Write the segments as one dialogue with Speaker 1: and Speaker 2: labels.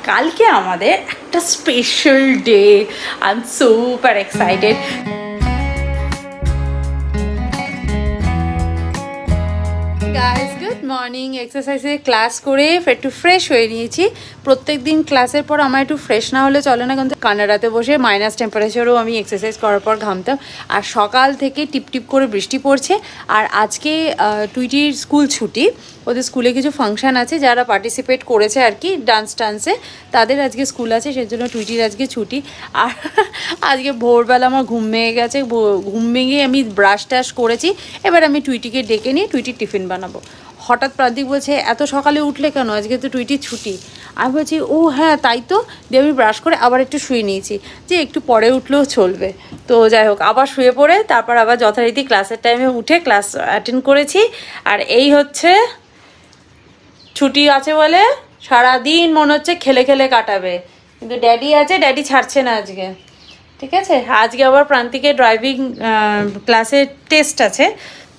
Speaker 1: কালকে আমাদের একটা special day. I am super excited. Guys good morning. এক্সারসাইজে ক্লাস করে একটু ফ্রেশ হয়ে নিয়েছি। প্রত্যেক দিন ক্লাসের পর আমার একটু ফ্রেশ না হলে চলে না, কিন্তু কানাডাতে বসে মাইনাস টেম্পারেচারেও আমি এক্সারসাইজ করার পর ঘামতাম। আর সকাল থেকে টিপটিপ করে বৃষ্টি পড়ছে। আর আজকে টুইটির স্কুল ছুটি, ওদের স্কুলে কিছু ফাংশান আছে, যারা পার্টিসিপেট করেছে আর কি ডান্স টান্সে তাদের আজকে স্কুল আছে, সেজন্য টুইটির আজকে ছুটি। আর আজকে ভোরবেলা আমার ঘুম ভেঙে গেছে, ঘুম ভেঙে আমি ব্রাশ টাশ করেছি। এবার আমি টুইটিকে ডেকে নিয়ে টুইটির টিফিন বানাবো। হঠাৎ প্রান্তিক বলছে এত সকালে উঠলে কেন, আজকে তো টুইটির ছুটি। আমি বলছি ও হ্যাঁ তাই তো, দিয়ে আমি ব্রাশ করে আবার একটু শুয়ে নিয়েছি যে একটু পরে উঠলেও চলবে। তো যাই হোক, আবার শুয়ে পড়ে তারপর আবার যথারীতি ক্লাসের টাইমে উঠে ক্লাস অ্যাটেন্ড করেছি। আর এই হচ্ছে ছুটি আছে বলে সারাদিন মনে হচ্ছে খেলে খেলে কাটাবে, কিন্তু ড্যাডি আছে, ড্যাডি ছাড়ছে না আজকে। ঠিক আছে, আজকে আবার প্রান্তিকের ড্রাইভিং ক্লাসে টেস্ট আছে,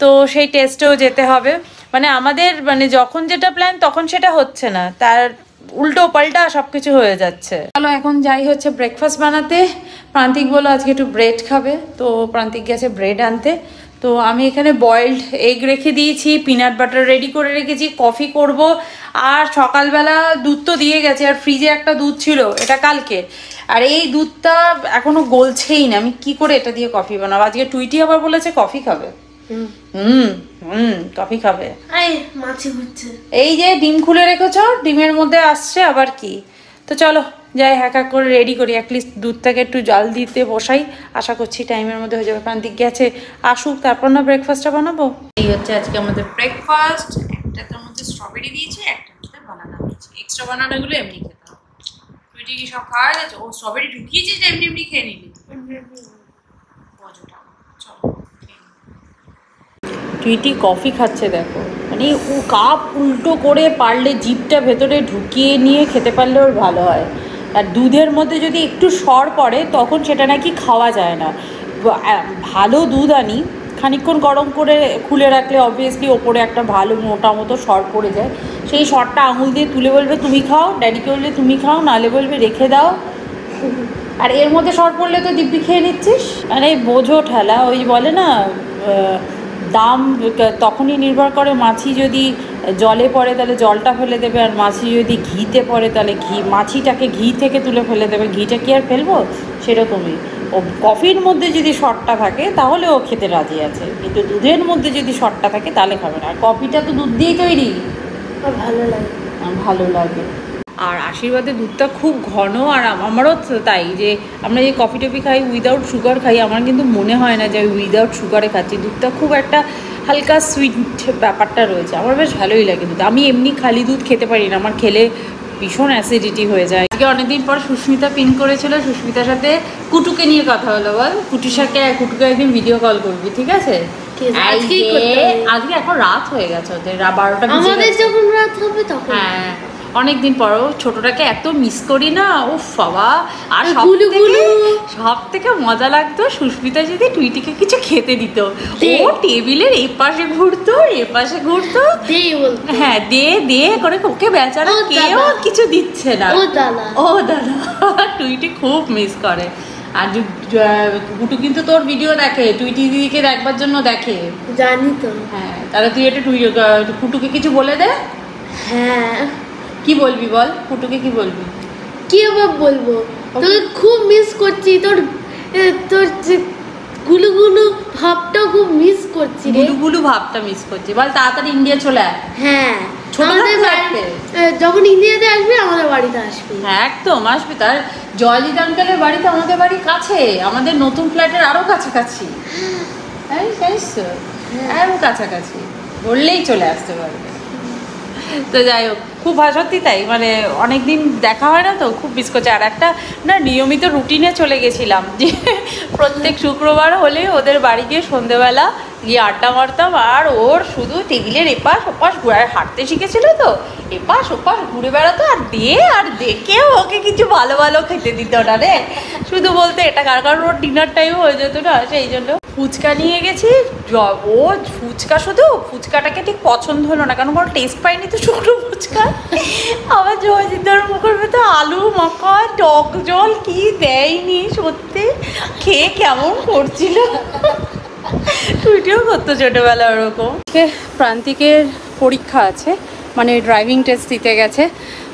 Speaker 1: তো সেই টেস্টেও যেতে হবে। মানে আমাদের যখন যেটা প্ল্যান তখন সেটা হচ্ছে না, তার উল্টো পাল্টা সব কিছু হয়ে যাচ্ছে। চলো এখন যাই হচ্ছে ব্রেকফাস্ট বানাতে। প্রান্তিক বলো আজকে একটু ব্রেড খাবে, তো প্রান্তিক গেছে ব্রেড আনতে। তো আমি এখানে বয়েলড এগ রেখে দিয়েছি, পিনাট বাটার রেডি করে রেখেছি, কফি করব। আর সকালবেলা দুধ তো দিয়ে গেছে, আর ফ্রিজে একটা দুধ ছিল, এটা কালকে। আর এই দুধটা এখনো গলছেই না, আমি কি করে এটা দিয়ে কফি বানাবো। আজকে টুইটি আবার বলেছে কফি খাবে। কফি খাবে। এই যে ডিম খুলে রেখেছ, ডিমের মধ্যে আসছে আবার কি। তো চলো যাই হ্যাক করে রেডি করি, অ্যাটলিস্ট দুধটাকে একটু জল দিতে বসাই। আশা করছি টাইমের মধ্যে হয়ে যাবে। প্রান্তিক গেছে, আসুক তারপর না ব্রেকফাস্টটা বানাবো। এই হচ্ছে আজকে আমাদের ব্রেকফাস্ট। একটার মধ্যে স্ট্রবেরি দিয়েছি, একটার মধ্যে বানানা দিয়েছি। এক্সট্রা বানানাগুলো এমনি খেতে হবে। টুইটি কি সব খাওয়া যাচ্ছে? ও স্ট্রবেরি ঢুকিয়েছিস এমনি এমনি খেয়ে নিবি। টুইটি কফি খাচ্ছে দেখো, মানে ও কাপ উল্টো করে পারলে জিভটা ভেতরে ঢুকিয়ে নিয়ে খেতে পারলে ওর ভালো হয়। আর দুধের মধ্যে যদি একটু সর পড়ে তখন সেটা নাকি খাওয়া যায় না। ভালো দুধ আনি, খানিকক্ষণ গরম করে খুলে রাখলে অবভিয়াসলি ওপরে একটা ভালো মোটা মতো সর পড়ে যায়। সেই সরটা আঙুল দিয়ে তুলে বলবে তুমি খাও, ড্যাডিকে বলবে তুমি খাও, নাহলে বলবে রেখে দাও। আর এর মধ্যে সর পড়লে তো দিব্যি খেয়ে নিচ্ছিস। মানে বোঝো ঠেলা, ওই বলে না দাম তখনই নির্ভর করে, মাছি যদি জলে পড়ে তাহলে জলটা ফেলে দেবে, আর মাছি যদি ঘিতে পড়ে তাহলে মাছিটাকে ঘি থেকে তুলে ফেলে দেবে। ঘিটা কি আর ফেলবো, সেরকমই ও কফির মধ্যে যদি শর্টটা থাকে তাহলে ও খেতে রাজি আছে, কিন্তু দুধের মধ্যে যদি শর্টটা থাকে তাহলে খাবে না। আর কফিটা তো দুধ দিয়েই তৈরি, ভালো লাগে। আর আশীর্বাদের দুধটা খুব ঘন, আর আমারও তাই, যে আমরা যে কফি টফি খাই উইদাউট সুগার খাই, আমার কিন্তু মনে হয় না যে আমি উইদাউট সুগারে খাচ্ছি। দুধটা খুব একটা হালকা সুইট ব্যাপারটা রয়েছে, আমার বেশ ভালোই লাগে দুধ। আমি এমনি খালি দুধ খেতে পারি না, আমার খেলে ভীষণ অ্যাসিডিটি হয়ে যায়। আজকে অনেকদিন পর সুস্মিতা পিন করেছিল, সুস্মিতার সাথে কুটুকে নিয়ে কথা হলো। বল কুটুর সাথে, কুটুকে একদিন ভিডিও কল করবি, ঠিক আছে? আজকে এখন রাত হয়ে গেছে ওদের, 12টা আমাদের যখন রাত হবে তখন। হ্যাঁ অনেকদিন পরও ছোটটাকে এত মিস করি না, উফ বাবা। আর সব থেকে মজা লাগতো সুস্মিতা যদি টুইটিকে কিছু খেতে দিত, ও টেবিলের এপাশে ঘুরতো এপাশে ঘুরতো, হ্যাঁ দে দে করে, ওকে বেচারা কেউ কিছু দিচ্ছে না। ও দাদা টুইটি খুব মিস করে। আর কুটু কিন্তু তোর ভিডিও দেখে, টুইটি দিদিকে দেখবার জন্য দেখে, জানি তো। হ্যাঁ তাহলে তুই এটা কুটুকে কিছু বলে দে।
Speaker 2: হ্যাঁ
Speaker 1: কি বলবি বল, কুটুকে কি বলবি?
Speaker 2: কি আবার বলবো, তোকে খুব মিস করছি, তোর তোর গুলু গুলু ভাবটা খুব মিস করছি রে।
Speaker 1: গুলু গুলু ভাবটা মিস করছি, বল তাড়াতাড়ি ইন্ডিয়া চলে আয়।
Speaker 2: হ্যাঁ যখন ইন্ডিয়াতে আসবে আমাদের বাড়িতে আসবে।
Speaker 1: হ্যাঁ একদম আসবে। তার জয়জিৎ আঙ্কেলের বাড়িতে আমাদের বাড়ি কাছে, আমাদের নতুন ফ্ল্যাটের আরো কাছাকাছি। হ্যাঁ জানিস তো, আরো কাছাকাছি, বললেই চলে আসতে পারবে। তো যাই হোক, খুব সত্যি তাই, মানে অনেকদিন দেখা হয় না তো, খুব মিস করছে। আর একটা না নিয়মিত রুটিনে চলে গেছিলাম, যে প্রত্যেক শুক্রবার হলে ওদের বাড়ি গিয়ে সন্ধেবেলা গিয়ে আড্ডা মারতাম। আর ওর শুধু টেবিলের এপাশ ওপাশ ঘুরে হাঁটতে শিখেছিল তো, এপাশ ওপাশ ঘুরে বেড়াতো, আর দেখেও ওকে কিছু ভালো ভালো খেতে দিত না রে। শুধু বলতে এটা কারণ ওর ডিনার টাইমও হয়ে যেত না, সেই জন্য ফুচকা নিয়ে গেছি। ও ফুচকা শুধু ফুচকাটাকে ঠিক পছন্দ হলো না, কারণ কোনো টেস্ট পাইনি তো শুকনো ফুচকা। আবার জয়জিৎদার মুখের ভেতর আলু মাখা টক জল কি দেয়নি, সত্যি খেয়ে কেমন করছিল। টুইটিও করতো ছোটোবেলা ওরকম। প্রান্তিকের পরীক্ষা আছে, মানে ড্রাইভিং টেস্ট দিতে গেছে।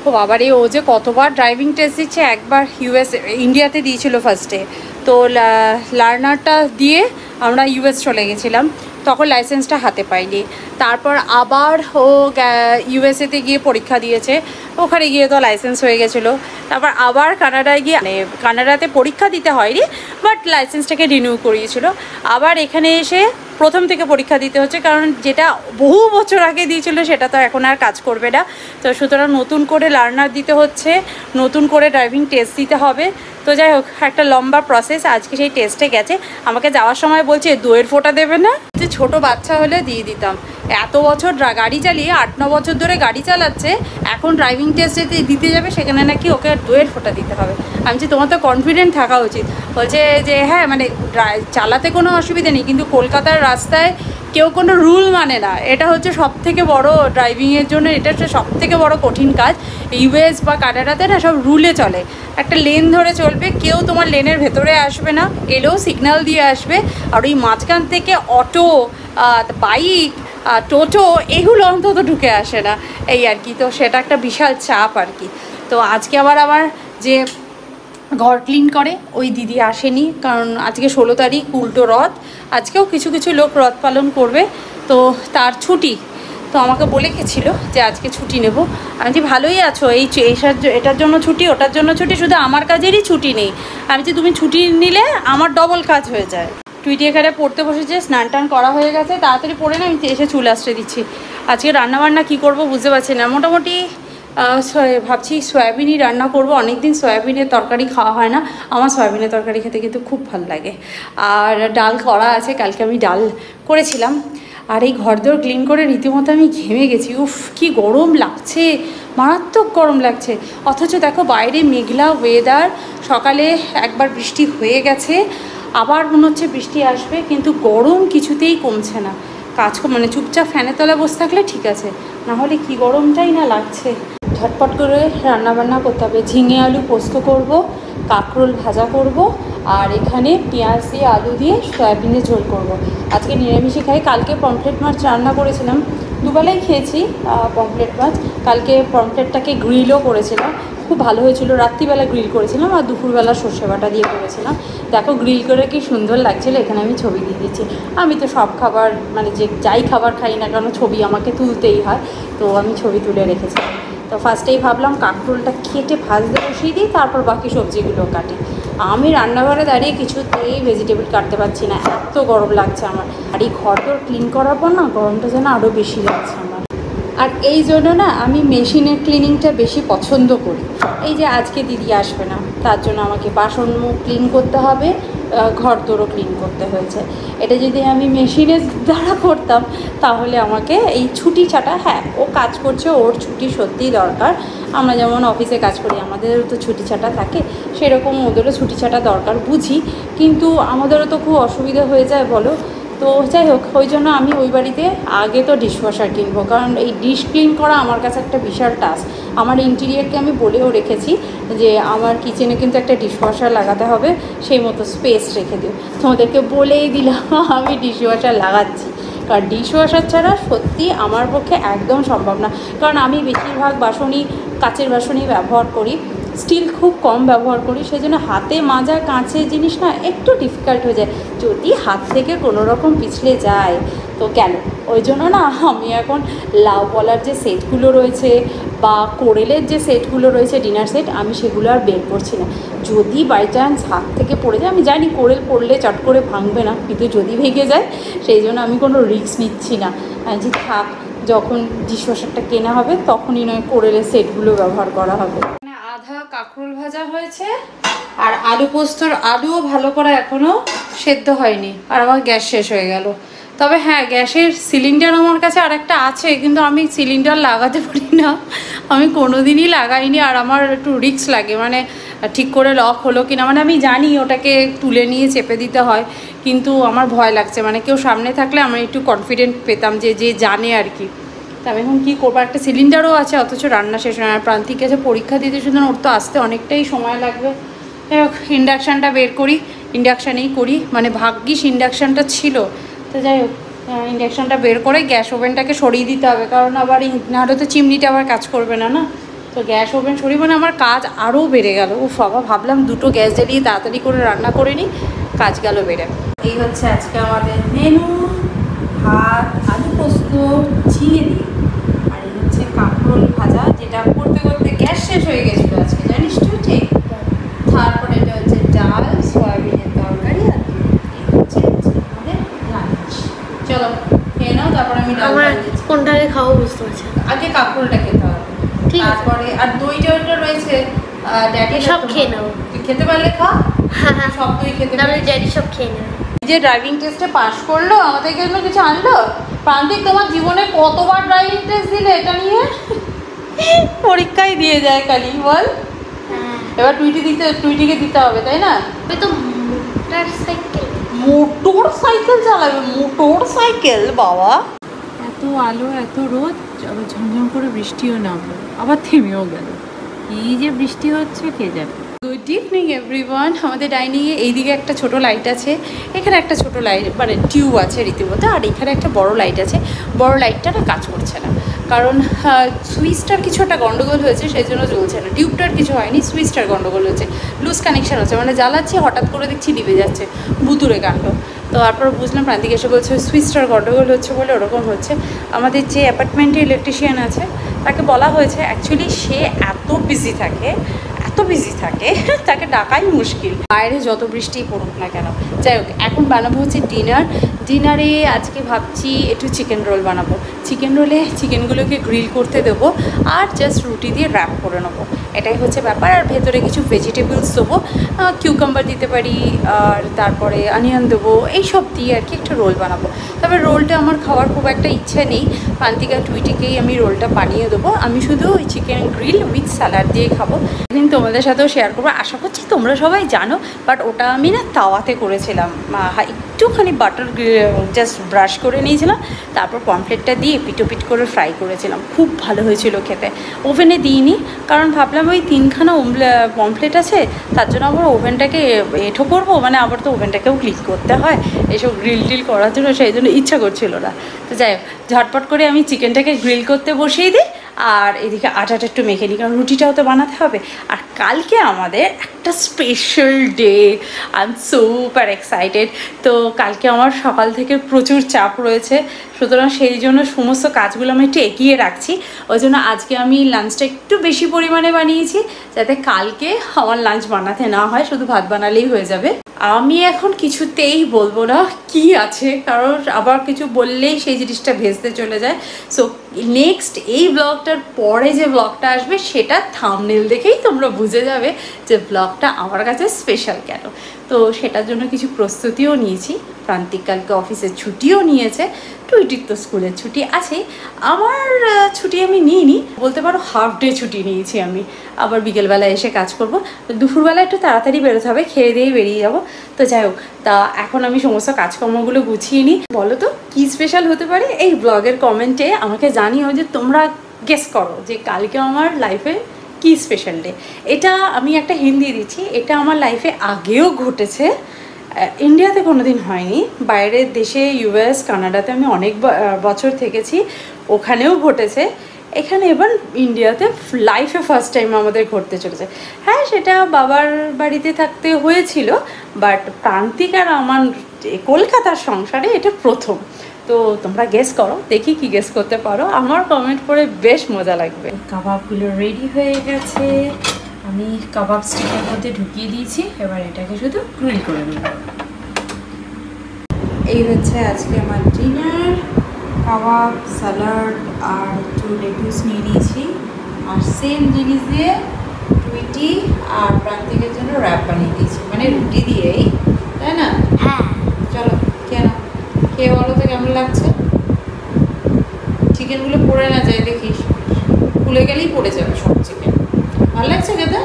Speaker 1: ও বাবারে, ও যে কতবার ড্রাইভিং টেস্ট দিচ্ছে। একবার ইন্ডিয়াতে দিয়েছিল ফার্স্টে, তো লার্নারটা দিয়ে আমরা ইউএস চলে গেছিলাম, তখন লাইসেন্সটা হাতে পাইনি। তারপর আবার ও ইউএসএতে গিয়ে পরীক্ষা দিয়েছে, ওখানে গিয়ে তো লাইসেন্স হয়ে গেছিলো। তারপর আবার কানাডায় গিয়ে, মানে কানাডাতে পরীক্ষা দিতে হয়নি, বাট লাইসেন্সটাকে রিনিউ করিয়েছিল। আবার এখানে এসে প্রথম থেকে পরীক্ষা দিতে হচ্ছে, কারণ যেটা বহু বছর আগে দিয়েছিল সেটা তো এখন আর কাজ করবে না। তো সুতরাং নতুন করে লার্নার দিতে হচ্ছে, নতুন করে ড্রাইভিং টেস্ট দিতে হবে। তো যাই হোক, একটা লম্বা প্রসেস। আজকে সেই টেস্টে গেছে, আমাকে যাওয়ার সময় বলছে দইয়ের ফোঁটা দেবে না। যে ছোটো বাচ্চা হলে দিয়ে দিতাম, এত বছর গাড়ি চালিয়ে 8-9 বছর ধরে গাড়ি চালাচ্ছে, এখন ড্রাইভিং টেস্টে দিতে যাবে, সেখানে নাকি ওকে দইয়ের ফোঁটা দিতে হবে। আমি বলছি তোমার তো কনফিডেন্ট থাকা উচিত। বলছে যে হ্যাঁ, মানে চালাতে কোনো অসুবিধা নেই, কিন্তু কলকাতার রাস্তায় কেউ কোনো রুল মানে না, এটা হচ্ছে সবথেকে বড় ড্রাইভিংয়ের জন্য, এটা হচ্ছে সবথেকে বড় কঠিন কাজ। ইউএস বা কানাডাতে না সব রুলে চলে, একটা লেন ধরে চলবে, কেউ তোমার লেনের ভেতরে আসবে না, এলেও সিগন্যাল দিয়ে আসবে। আর ওই মাঝখান থেকে অটো, বাইক, টোটো এগুলো অন্তত ঢুকে আসে না, এই আর কি। তো সেটা একটা বিশাল চাপ আর কি। তো আজকে আবার আমার যে ঘর ক্লিন করে ওই দিদি আসেনি, কারণ আজকে 16 তারিখ, উল্টো রথ। আজকেও কিছু কিছু লোক রথ পালন করবে, তো তার ছুটি। তো আমাকে বলে গেছিলো যে আজকে ছুটি নেব। আমি যে ভালোই আছো, এটার জন্য ছুটি, ওটার জন্য ছুটি, শুধু আমার কাজেরই ছুটি নেই। আমি যে তুমি ছুটি নিলে আমার ডবল কাজ হয়ে যায়। টুইটি এখানে পড়তে বসেছে, স্নান টান করা হয়ে গেছে, তাড়াতাড়ি পড়ে না, আমি এসে চুল আসতে দিচ্ছি। আজকে রান্নাবান্না কী করবো বুঝতে পারছি না। মোটামুটি ভাবছি সয়াবিনই রান্না করব। অনেক দিন সয়াবিনের তরকারি খাওয়া হয় না, আমার সয়াবিনের তরকারি খেতে কিন্তু খুব ভালো লাগে। আর ডাল করা আছে, কালকে আমি ডাল করেছিলাম। আর এই ঘরদোর ক্লিন করে রীতিমতো আমি ঘেমে গেছি। উফ, কি গরম লাগছে, মারাত্মক গরম লাগছে। অথচ দেখো বাইরে মেঘলা ওয়েদার, সকালে একবার বৃষ্টি হয়ে গেছে, আবার মনে হচ্ছে বৃষ্টি আসবে, কিন্তু গরম কিছুতেই কমছে না। মানে চুপচাপ ফ্যানের তলায় বসে থাকলে ঠিক আছে, না হলে কি গরমটাই না লাগছে। ঝটপট করে রান্নাবান্না করতে হবে। ঝিঙে আলু পোস্ত করব, কাঁকরোল ভাজা করব, আর এখানে পেঁয়াজ দিয়ে আলু দিয়ে সয়াবিনের ঝোল করব। আজকে নিরামিষই খাই। কালকে পমফ্রেট মাছ রান্না করেছিলাম, দুবেলাই খেয়েছি পমফ্রেট মাছ। কালকে পমফ্রেটটাকে গ্রিলও করেছিলাম, খুব ভালো হয়েছিল। রাত্রিবেলা গ্রিল করেছিলাম আর দুপুরবেলা সর্ষে বাটা দিয়ে করেছিলাম। দেখো গ্রিল করে কি সুন্দর লাগছিল। এখানে আমি ছবি দিয়ে দিচ্ছি। আমি তো সব খাবার, মানে যাই খাবার খাই না কেন, ছবি আমাকে তুলতেই হয়, তো আমি ছবি তুলে রেখেছি। তো ফার্স্টেই ভাবলাম কাঁকরোলটা কেটে ভাজতে বসিয়ে দিই, তারপর বাকি সবজিগুলো কাটি। আমি রান্নাঘরে দাঁড়িয়ে কিছুতেই ভেজিটেবল কাটতে পারছি না, এত গরম লাগছে আমার। আর এই ঘরদোর ক্লিন করার পর না গরমটা যেন আরও বেশি লাগছে আমার। আর এই জন্য না আমি মেশিনের ক্লিনিংটা বেশি পছন্দ করি। এই যে আজকে দিদি আসবে না, তার জন্য আমাকে বাসন মুখ ক্লিন করতে হবে, ঘরদোরও ক্লিন করতে হয়েছে। এটা যদি আমি মেশিনের দ্বারা করতাম তাহলে আমাকে এই ছুটি ছাটা, হ্যাঁ ও কাজ করছে, ওর ছুটি সত্যিই দরকার। আমরা যেমন অফিসে কাজ করি, আমাদেরও তো ছুটি ছাটা থাকে, সেরকম ওদেরও ছুটি ছাটা দরকার, বুঝি, কিন্তু আমাদেরও তো খুব অসুবিধা হয়ে যায় বলো। তো যাই হোক, ওই জন্য আমি ওই বাড়িতে আগে তো ডিশওয়াশার কিনবো, কারণ এই ডিশ ক্লিন করা আমার কাছে একটা বিশাল টাস্ক। আমার ইন্টেরিয়ারকে আমি বলেও রেখেছি যে আমার কিচেনে কিন্তু একটা ডিশওয়াশার লাগাতে হবে, সেই মতো স্পেস রেখে দিও। তোমাদেরকে বলেই দিলাম আমি ডিশওয়াশার লাগাচ্ছি, কারণ ডিশওয়াশার ছাড়া সত্যি আমার পক্ষে একদম সম্ভব না। কারণ আমি বেশিরভাগ বাসনই কাচের বাসনই ব্যবহার করি, স্টিল খুব কম ব্যবহার করি, সেই জন্য হাতে মাজা কাঁচের জিনিস না একটু ডিফিকাল্ট হয়ে যায়, যদি হাত থেকে কোনো রকম পিছলে যায় তো গেল। ওই জন্য না আমি এখন লাউ বলার যে সেটগুলো রয়েছে বা কোরেলের যে সেটগুলো রয়েছে ডিনার সেট, আমি সেগুলো আর বের করছি না। যদি বাই চান্স হাত থেকে পড়ে যায়, আমি জানি কোরেল পড়লে চট করে ভাঙবে না, কিন্তু যদি ভেঙে যায় সেই জন্য আমি কোনো রিস্ক নিচ্ছি না। যে থাক, যখন ডিশওয়াশারটা কেনা হবে তখনই নয় কোরেলের সেটগুলো ব্যবহার করা হবে। আধা কাঁকরোল ভাজা হয়েছে, আর আলু পোস্তর আলুও ভালো করে এখনো সেদ্ধ হয়নি, আর আমার গ্যাস শেষ হয়ে গেল। তবে হ্যাঁ, গ্যাসের সিলিন্ডার আমার কাছে আরেকটা আছে, কিন্তু আমি সিলিন্ডার লাগাতে পারি না, আমি কোনোদিনই লাগাইনি। আর আমার একটু রিস্ক লাগে, মানে ঠিক করে লক হলো কিনা, মানে আমি জানি ওটাকে তুলে নিয়ে চেপে দিতে হয়, কিন্তু আমার ভয় লাগছে। মানে কেউ সামনে থাকলে আমি একটু কনফিডেন্ট পেতাম যে জানে আর কি। তা আমি এখন কী করবো, একটা সিলিন্ডারও আছে অথচ রান্না শেষ হয় না। প্রান্তিক গেছে পরীক্ষা দিতে, সুতরাং ওর তো আসতে অনেকটাই সময় লাগবে। ইন্ডাকশানটা বের করি, ইন্ডাকশানেই করি, মানে ভাগ্যিস ইন্ডাকশানটা ছিল। তো যাই হোক, ইন্ডাকশানটা বের করে গ্যাস ওভেনটাকে সরিয়ে দিতে হবে, কারণ আবার নাহলে তো চিমনিটা আবার কাজ করবে না। না তো গ্যাস ওভেন সরিয়ে, মানে আমার কাজ আরও বেড়ে গেল। ও বাবা, ভাবলাম দুটো গ্যাস জ্বালিয়ে তাড়াতাড়ি করে রান্না করে নিই, কাজ গেল বেড়ে। এই হচ্ছে আজকে আমাদের মেনু, ভাত, আলু পোস্ত, চিংড়ি, আর এই হচ্ছে কাঁকরোল ভাজা, যেটা করতে করতে গ্যাস শেষ হয়ে গেছিলো আজকে, জানিস তো? ঠিক। তারপরে এটা হচ্ছে ডাল, সয়াবিনের তরকারি, আর এই হচ্ছে আমাদের লাঞ্চ। চলো খেয়ে নাও, তারপর আমি ডাল বানিয়েছি।
Speaker 2: কোনটাকে খাবো বুঝতে পারছি,
Speaker 1: আগে কাঁকরোলটা খেতে হবে, তারপরে আর দইটা ওইটা রয়েছে, ড্যাডি
Speaker 2: সব খেয়ে নেবো।
Speaker 1: তুই খেতে পারলে খা, সব দই খেতে পারলে
Speaker 2: ড্যাডি সব খেয়ে নেবে।
Speaker 1: যে ড্রাইভিং টেস্টে পাস করলো, আমাদের জন্য কিছু আনলো। প্রান্তিক, তোমার জীবনে কতবার ড্রাইভিং টেস্ট দিলে এটা নিয়ে? পরীক্ষায় দিয়ে যায় খালি, বল। এবার টুইটিকে দিতে হবে, তাই না?
Speaker 2: ওই তো মোটর সাইকেল
Speaker 1: চালাবে, মোটর সাইকেল। বাবা, এত আলো, এত রোদ, আবার ঝমঝম করে বৃষ্টিও নামলো, আবার থেমেও গেল। কি যে বৃষ্টি হচ্ছে কে জানে। Good evening everyone. আমাদের ডাইনিংয়ে এইদিকে একটা ছোট লাইট আছে, এখানে একটা ছোট লাইট, মানে টিউব আছে রীতিমতো, আর এখানে একটা বড় লাইট আছে। বড় লাইটটা না কাজ করছে না, কারণ সুইচটার কিছু একটা গন্ডগোল হয়েছে, সেই জন্য জ্বলছে না। টিউবটার কিছু হয়নি, সুইচটার গন্ডগোল হয়েছে, লুজ কানেকশান হচ্ছে, মানে জ্বালাচ্ছি হঠাৎ করে দেখছি নিভে যাচ্ছে, ভুতুরে কাণ্ড। তো তারপর বুঝলাম, প্রান্তিক এসে বলছে সুইচটার গন্ডগোল হচ্ছে বলে ওরকম হচ্ছে। আমাদের যে অ্যাপার্টমেন্টে ইলেকট্রিশিয়ান আছে, তাকে বলা হয়েছে, অ্যাকচুয়ালি সে এত বিজি থাকে তাকে ডাকাই মুশকিল, বাইরে যত বৃষ্টি পড়ুক না কেন। যাই হোক, এখন বানাবো হচ্ছে ডিনারে আজকে ভাবছি একটু চিকেন রোল বানাবো। চিকেন রোলে চিকেনগুলোকে গ্রিল করতে দেবো, আর জাস্ট রুটি দিয়ে র্যাপ করে নেবো, এটাই হচ্ছে ব্যাপার। আর ভেতরে কিছু ভেজিটেবলস দেবো, কিউকাম্বার দিতে পারি, আর তারপরে অনিয়ন দেবো, এইসব দিয়ে আর কি একটা রোল বানাবো। তবে রোলটা আমার খাওয়ার খুব একটা ইচ্ছে নেই, প্রান্তিকা টুইটিকেই আমি রোলটা বানিয়ে দেবো। আমি শুধু ওই চিকেন গ্রিল উইথ স্যালাড দিয়ে খাবো। একদিন তোমাদের সাথেও শেয়ার করবো, আশা করছি তোমরা সবাই জানো, বাট ওটা আমি না তাওয়াতে করেছিলাম, একটুখানি বাটার জাস্ট ব্রাশ করে নিয়েছিলাম, তারপর পমফ্লেটটা দিয়ে পিট করে ফ্রাই করেছিলাম, খুব ভালো হয়েছিল খেতে। ওভেনে দিইনি, কারণ ভাবলাম ওই 3খানা পমফ্লেট আছে, তার জন্য আবার ওভেনটাকে এঁঠো করবো, মানে আবার তো ওভেনটাকেও ক্লিক করতে হয় এসব গ্রিল টিল করার জন্য, সেই জন্য ইচ্ছা করছিল না। তো যাই হোক, ঝটপট করে আমি চিকেনটাকে গ্রিল করতে বসিয়ে দিই, আর এদিকে আটাটা একটু মেখে নিই, কারণ রুটিটাও তো বানাতে হবে। আর কালকে আমাদের একটা special day, I am super excited. তো কালকে আমার সকাল থেকে প্রচুর চাপ রয়েছে, সুতরাং সেই জন্য সমস্ত কাজগুলো আমি একটু এগিয়ে রাখছি। ওই জন্য আজকে আমি লাঞ্চটা একটু বেশি পরিমাণে বানিয়েছি, যাতে কালকে আমার লাঞ্চ বানাতে না হয়, শুধু ভাত বানালেই হয়ে যাবে। আমি এখন কিছুতেই বলবো না কি আছে, কারণ আবার কিছু বললেই সেই জিনিসটা ভেস্তে চলে যায়। সো নেক্সট এই ব্লগটার পরে যে ব্লগটা আসবে, সেটা থাম্বনেল দেখেই তোমরা বুঝে যাবে যে ব্লগটা আমার কাছে স্পেশাল কেন। তো সেটার জন্য কিছু প্রস্তুতিও নিয়েছি। প্রান্তিক কালকে অফিসের ছুটিও নিয়েছে, টুইটির তো স্কুলের ছুটি আছে, আমার ছুটি আমি নিইনি, বলতে পারো হাফ ডে ছুটি নিয়েছি আমি। আবার বিকেলবেলায় এসে কাজ করব, দুপুরবেলা একটু তাড়াতাড়ি বেরোতে হবে, খেয়ে দিয়ে বেরিয়ে যাবো। তো যাই হোক, তা এখন আমি সমস্ত কাজকর্মগুলো গুছিয়ে নিই। বলো তো কী স্পেশাল হতে পারে? এই ব্লগের কমেন্টে আমাকে জানিও যে তোমরা গেস করো যে কালকে আমার লাইফে কি স্পেশাল ডে। এটা আমি একটা হিন্দি দিচ্ছি, এটা আমার লাইফে আগেও ঘটেছে, ইন্ডিয়াতে কোনো দিন হয়নি। বাইরের দেশে ইউএস কানাডাতে আমি অনেক বছর থেকেছি, ওখানেও ঘটেছে। এখানে এবার ইন্ডিয়াতে লাইফে ফার্স্ট টাইম আমাদের ঘটতে চলেছে। হ্যাঁ, সেটা বাবার বাড়িতে থাকতে হয়েছিল, বাট প্রান্তিক আর আমার কলকাতার সংসারে এটা প্রথম। তো তোমরা গেস করো, দেখি কি গেস করতে পারো, আমার কমেন্ট করে বেশ মজা লাগবে। কাবাবগুলো রেডি হয়ে গেছে, আমি কাবাব স্টিকের মধ্যে ঢুকিয়ে দিয়েছি, এবার এটাকে শুধু গ্রিল করে নেব। এই হচ্ছে আজকে আমার ডিনার, কাবাব, স্যালাড আর একটু লেটুস নিয়ে নিয়েছি, আর সেম জিনিস দিয়ে সুইটি আর প্রান্তিকের জন্য র্যাপ বানিয়ে দিয়েছি, মানে রুটি দিয়েই, তাই না?
Speaker 2: হ্যাঁ
Speaker 1: চলো খেয়ে নাও, খেয়ে বলো তো কেমন লাগছে। চিকেনগুলো পড়ে না যায় দেখিস, খুলে গেলেই পড়ে যাবে সব চিকেন। ভালো লাগছে খেতে?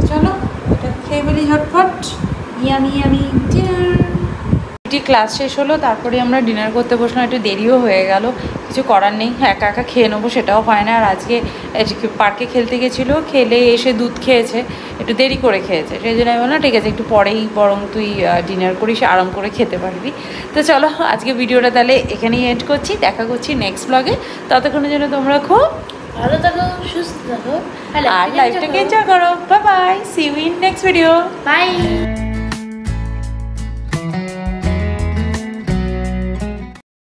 Speaker 1: চলো এটা খেয়ে ফেলি ঝটফট। Yummy yummy dinner. ক্লাস শেষ হলো, তারপরে আমরা ডিনার করতে বসলাম। একটু দেরিও হয়ে গেল, কিছু করার নেই, একা একা খেয়ে নেবো সেটাও হয় না। আর আজকে পার্কে খেলতে গেছিলো, খেলে এসে দুধ খেয়েছে, একটু দেরি করে খেয়েছে, সেই জন্য আমি বললাম ঠিক আছে একটু পরেই বরং তুই ডিনার করিস, আরাম করে খেতে পারবি। তো চলো আজকে ভিডিওটা তাহলে এখানেই এন্ড করছি, দেখা করছি নেক্সট ব্লগে। ততক্ষণের জন্য তোমরা খুব
Speaker 2: ভালো থাকো, সুস্থ থাকো,
Speaker 1: আর লাইফটাকে এনজয় করো। Bye bye, see you in next video.
Speaker 2: By.